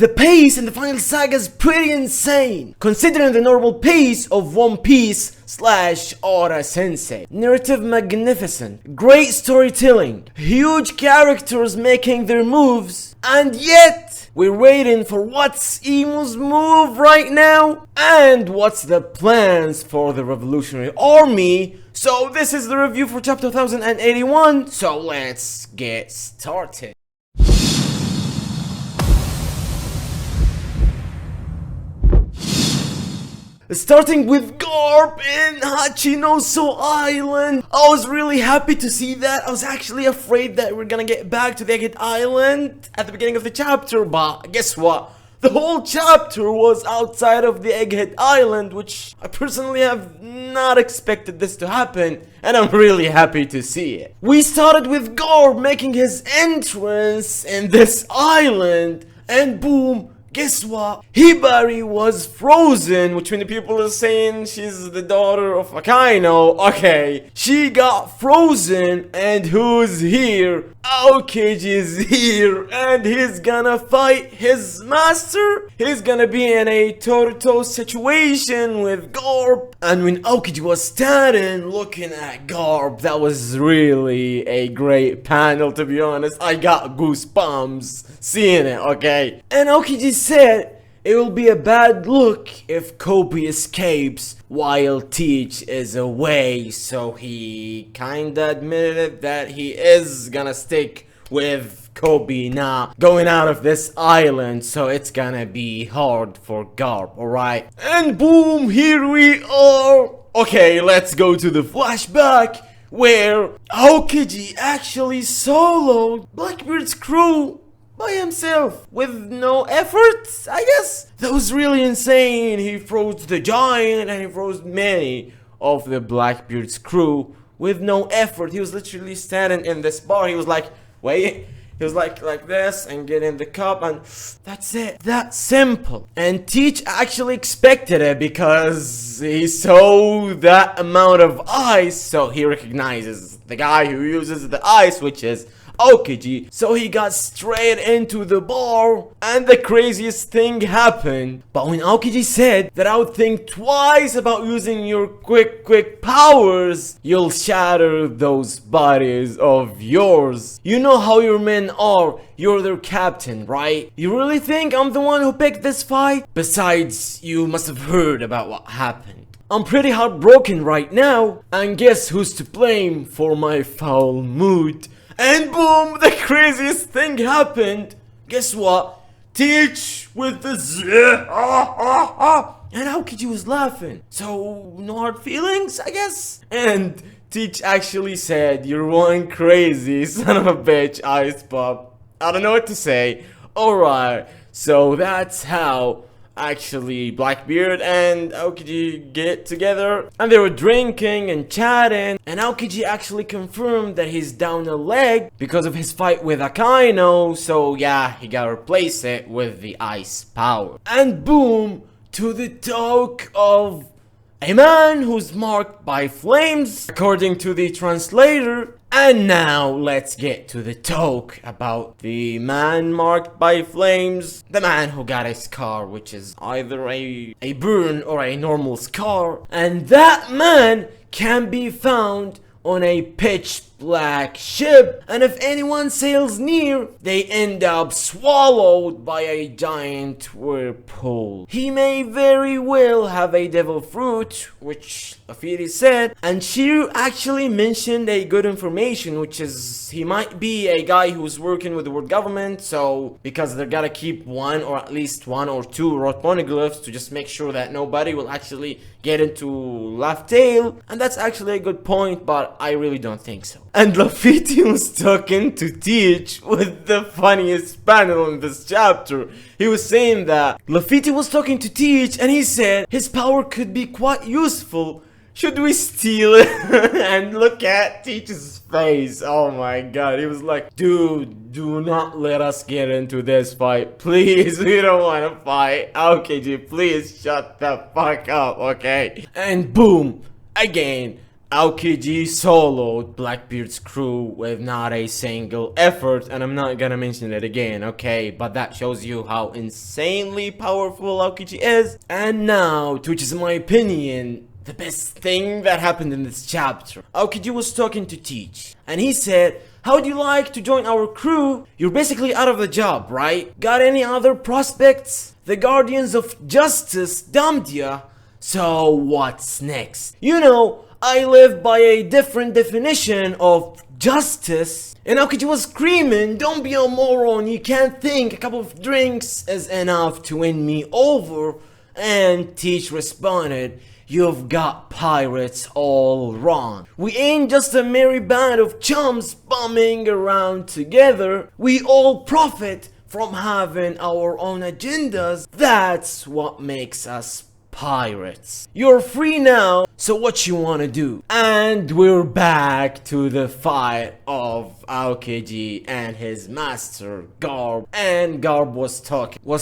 The pace in the final saga is pretty insane, considering the normal pace of One Piece / Oda Sensei. Narrative magnificent, great storytelling, huge characters making their moves, and yet we're waiting for what's Imu's move right now and what's the plans for the Revolutionary Army. So this is the review for chapter 1081, so let's get started. Starting with Garp in Hachinoso Island. I was really happy to see that. I was actually afraid that we're gonna get back to the Egghead Island at the beginning of the chapter, but guess what? The whole chapter was outside of the Egghead Island, which I personally have not expected this to happen, and I'm really happy to see it. We started with Garp making his entrance in this island, and boom, guess what? Hibari was frozen, which many people are saying she's the daughter of Akainu. Okay, she got frozen, and who's here? Aokiji is here, and he's gonna fight his master. He's gonna be in a toe-to-toe situation with Garp. And when Aokiji was standing looking at Garp, that was really a great panel, to be honest. I got goosebumps seeing it, okay? And Aokiji said it will be a bad look if Koby escapes while Teach is away, so he kinda admitted that he is gonna stick with Koby now going out of this island, so it's gonna be hard for Garp, alright? And boom, here we are! Okay, let's go to the flashback where Aokiji actually soloed Blackbeard's crew by himself with no effort, I guess. That was really insane. He froze the giant and he froze many of the Blackbeard's crew with no effort. He was literally standing in this bar. He was like, wait. He was like this and get in the cup, and that's it. That simple. And Teach actually expected it because he saw that amount of ice, so he recognizes the guy who uses the ice, which is Aokiji. So he got straight into the bar, and the craziest thing happened. But when Aokiji said that I would think twice about using your quick powers, you'll shatter those bodies of yours. You know how your men are. You're their captain, right? You really think I'm the one who picked this fight? Besides, you must have heard about what happened. I'm pretty heartbroken right now, and guess who's to blame for my foul mood? And boom, the craziest thing happened. Guess what? Teach with the and Aokiji was laughing. So, no hard feelings, I guess? And Teach actually said, you're one crazy son of a bitch, Ice Pop. I don't know what to say. Alright, so that's how actually Blackbeard and Aokiji get together, and they were drinking and chatting, and Aokiji actually confirmed that he's down a leg because of his fight with Akainu, so yeah, he gotta replace it with the ice power. And boom, to the talk of a man who's marked by flames, according to the translator. And now let's get to the talk about the man marked by flames, the man who got a scar, which is either a burn or a normal scar, and that man can be found on a pitch black ship, and if anyone sails near, they end up swallowed by a giant whirlpool. He may very well have a devil fruit, which Laffy said, and Shiryu actually mentioned a good information, which is he might be a guy who's working with the world government, so because they're gotta keep one or at least one or two wrought poneglyphs to just make sure that nobody will actually get into Laugh Tale, and that's actually a good point, but I really don't think so. And Laffy was talking to Teach with the funniest panel in this chapter. He was saying that Laffy was talking to Teach, and he said his power could be quite useful. Should we steal it? And look at Teach's face. Oh my god. He was like, dude, do not let us get into this fight. Please, we don't want to fight. Aokiji, please shut the fuck up, okay? And boom, again, Aokiji soloed Blackbeard's crew with not a single effort, and I'm not gonna mention it again, okay? But that shows you how insanely powerful Aokiji is. And now, to which is my opinion, the best thing that happened in this chapter. Aokiji was talking to Teach, and he said, "How would you like to join our crew? You're basically out of the job, right? Got any other prospects? The Guardians of Justice dumped ya. So what's next? You know, I live by a different definition of justice." And Aokiji was screaming, "Don't be a moron, you can't think, a couple of drinks is enough to win me over." And Teach responded, "You've got pirates all wrong. We ain't just a merry band of chums bumming around together. We all profit from having our own agendas. That's what makes us pirates. You're free now, so what you wanna do?" And we're back to the fight of Aokiji and his master Garp. And Garp was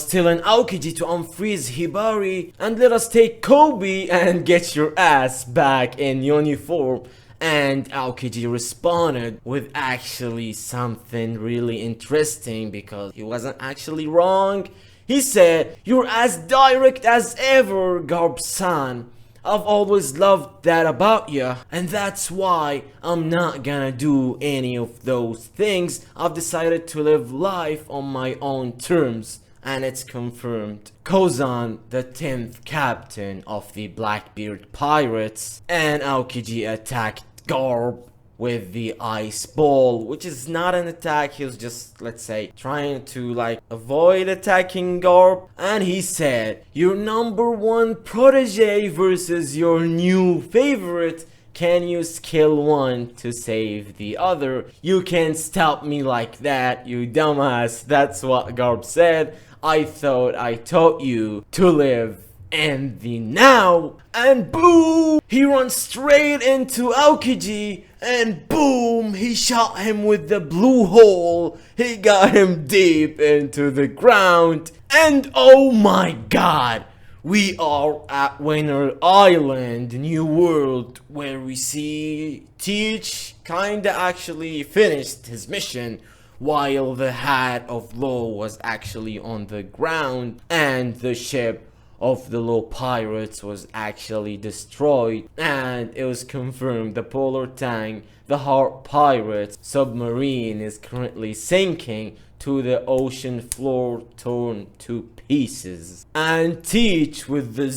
telling Aokiji to unfreeze Hibari and let us take Koby and get your ass back in uniform. And Aokiji responded with actually something really interesting, because he wasn't actually wrong. He said, "You're as direct as ever, Garp-san. I've always loved that about ya, and that's why I'm not gonna do any of those things. I've decided to live life on my own terms." And it's confirmed. Kozan, the 10th captain of the Blackbeard Pirates, and Aokiji attacked Garp with the ice ball, which is not an attack. He was just, let's say, trying to like avoid attacking Garp. And he said, "Your number one protege versus your new favorite. Can you kill one to save the other? You can't stop me like that, you dumbass." That's what Garp said. "I thought I taught you to live in the now." And boom! He runs straight into Aokiji, and boom! He shot him with the blue hole. He got him deep into the ground. And oh my god! We are at Winter Island, New World, where we see Teach kinda actually finished his mission, while the Hat of Law was actually on the ground, and the ship of the Law Pirates was actually destroyed. And it was confirmed the Polar Tang, the Heart Pirates submarine, is currently sinking to the ocean floor, torn to pieces. And Teach with the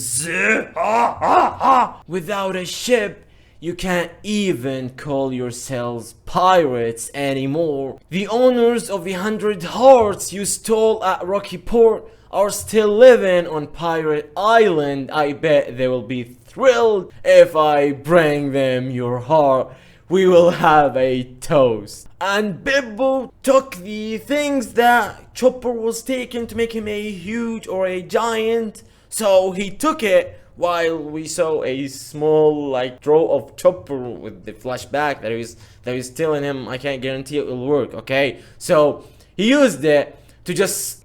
without a ship, you can't even call yourselves pirates anymore. The owners of the 100 hearts you stole at Rocky Port are still living on Pirate Island. I bet they will be thrilled if I bring them your heart. We will have a toast. And Bibbo took the things that Chopper was taking to make him a huge or a giant. So he took it, while we saw a small like draw of Chopper with the flashback that he was telling him, "I can't guarantee it will work," okay? So he used it to just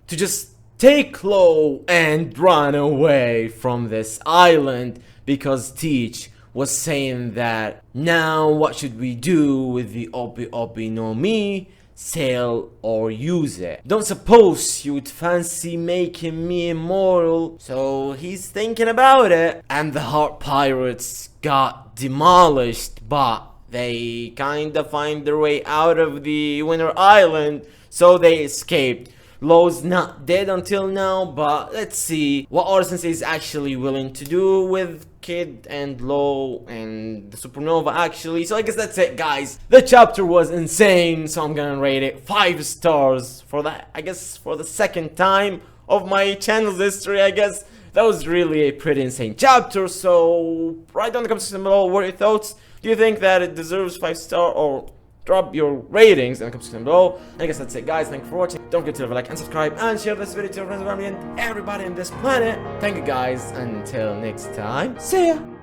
take Law and run away from this island, because Teach was saying that, "Now what should we do with the Obi Obi no Mi? Sell or use it? Don't suppose you would fancy making me immortal?" So he's thinking about it. And the Heart Pirates got demolished, but they kinda find their way out of the Winter Island, so they escaped. Law's not dead until now, but let's see what Oda Sensei is actually willing to do with Kid and Law and the Supernova actually. So I guess that's it, guys. The chapter was insane, so I'm gonna rate it 5 stars for that, I guess, for the second time of my channel's history. I guess that was really a pretty insane chapter. So write down in the comments section below what are your thoughts. Do you think that it deserves 5 star, or drop your ratings in the comments section below. I guess that's it, guys. Thank you for watching. Don't forget to leave a like and subscribe, and share this video to your friends and family and everybody on this planet. Thank you, guys. Until next time, see ya.